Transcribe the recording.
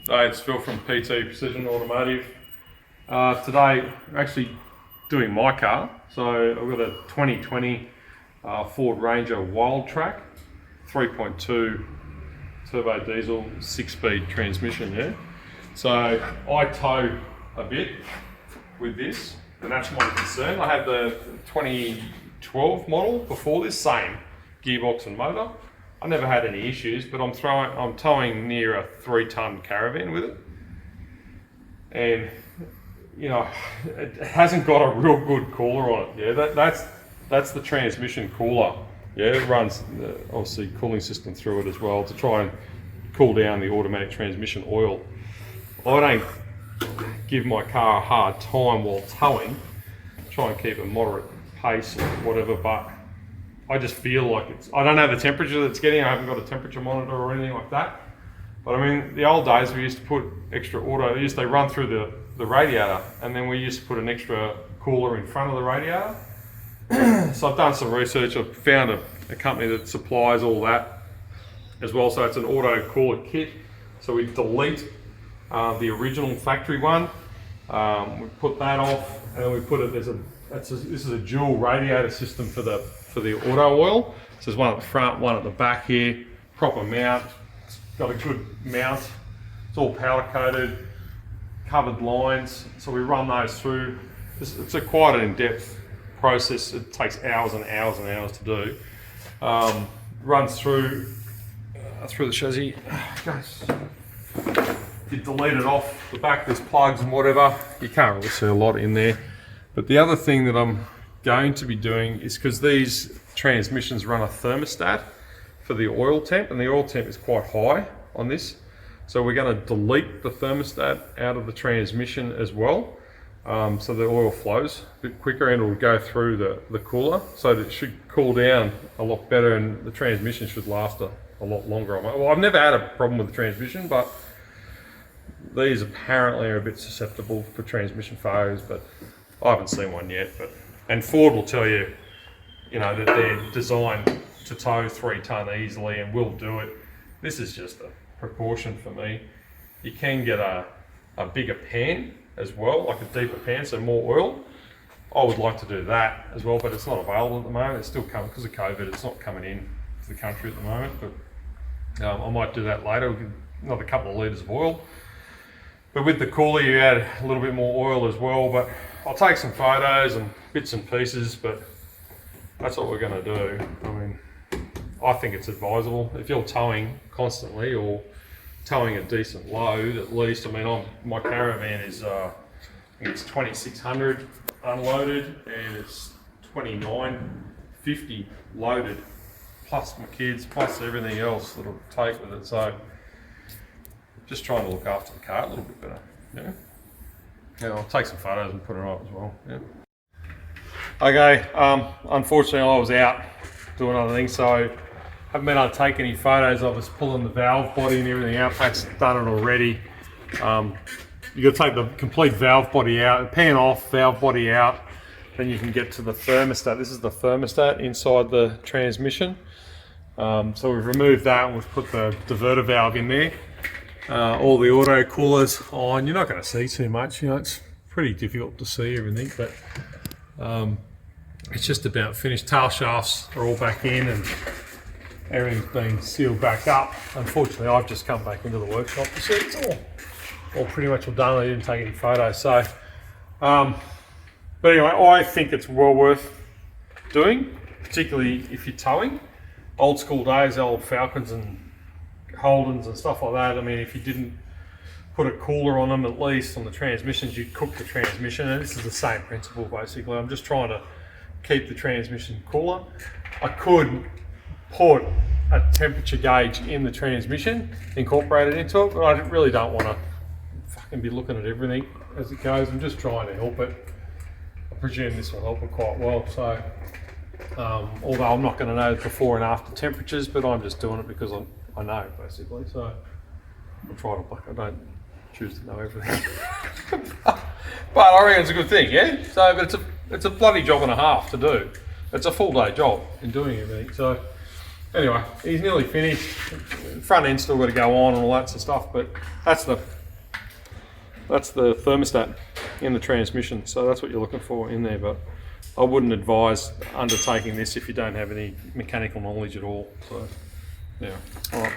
Hey, it's Phil from PT Precision Automotive. Today, we're actually doing my car. So I've got a 2020 Ford Ranger Wildtrak, 3.2 turbo diesel, 6-speed transmission. Yeah. So I tow a bit with this, and that's my concern. I had the 2012 model before this, same gearbox and motor. I never had any issues, but I'm towing near a 3-ton caravan with it, and you know it hasn't got a real good cooler on it. Yeah, that's the transmission cooler. Yeah, it runs obviously cooling system through it as well to try and cool down the automatic transmission oil. I don't give my car a hard time while towing, try and keep a moderate pace or whatever, but I just feel like I don't know the temperature that it's getting. I haven't got a temperature monitor or anything like that. But I mean, the old days we used to put extra auto, they run through the radiator, and then we used to put an extra cooler in front of the radiator. So I've done some research. I've found a company that supplies all that as well. So it's an auto cooler kit. So we delete the original factory one. We put that off, and then we put it. This is a dual radiator system for the auto oil. So there's one at the front, one at the back here. Proper mount. It's got a good mount. It's all powder coated, covered lines. So we run those through. It's quite an in-depth process. It takes hours and hours and hours to do. Runs through the chassis. You delete it off the back. There's plugs and whatever. You can't really see a lot in there. But the other thing that I'm going to be doing is, because these transmissions run a thermostat for the oil temp, and the oil temp is quite high on this, so we're going to delete the thermostat out of the transmission as well, so the oil flows a bit quicker and it will go through the cooler, so that it should cool down a lot better, and the transmission should last a lot longer. Well, I've never had a problem with the transmission, but these apparently are a bit susceptible for transmission failures, but I haven't seen one yet. And Ford will tell you, that they're designed to tow 3-ton easily and will do it. This is just a precaution for me. You can get a bigger pan as well, like a deeper pan, so more oil. I would like to do that as well, but it's not available at the moment. It's still coming because of COVID. It's not coming in to the country at the moment, but I might do that later. Another couple of litres of oil. But with the cooler, you add a little bit more oil as well. But I'll take some photos and bits and pieces, but that's what we're going to do. I mean, I think it's advisable if you're towing constantly or towing a decent load at least. I mean, my caravan is I think it's 2600 unloaded, and it's 2950 loaded, plus my kids, plus everything else that'll take with it. So just trying to look after the car a little bit better. Yeah, I'll take some photos and put it up as well. Yeah. Okay, unfortunately I was out doing other things, so haven't been able to take any photos of us pulling the valve body and everything out. Pat's done it already. You got to take the complete valve body out, pan off, valve body out, then you can get to the thermostat. This is the thermostat inside the transmission. So we've removed that and we've put the diverter valve in there. All the auto coolers on. You're not going to see too much, it's pretty difficult to see everything, but it's just about finished. Tail shafts are all back in and everything's been sealed back up. Unfortunately, I've just come back into the workshop to see it's all pretty much all done. I didn't take any photos, so but anyway, I think it's well worth doing, particularly if you're towing. Old school days, old Falcons and Holdens and stuff like that. I mean, if you didn't put a cooler on them, at least on the transmissions, you'd cook the transmission, and this is the same principle basically. I'm just trying to keep the transmission cooler. I could put a temperature gauge in the transmission, incorporate it into it, but I really don't want to fucking be looking at everything as it goes. I'm just trying to help it. I presume this will help it quite well. So although I'm not going to know before and after temperatures, but I'm just doing it because I know basically. So I'll try to, I don't choose to know everything. But I reckon it's a good thing, yeah? So, but it's a bloody job and a half to do. It's a full day job in doing everything. So anyway, he's nearly finished. Front end's still got to go on and all that sort of stuff, but that's the thermostat in the transmission. So that's what you're looking for in there, but I wouldn't advise undertaking this if you don't have any mechanical knowledge at all. So, yeah, all right.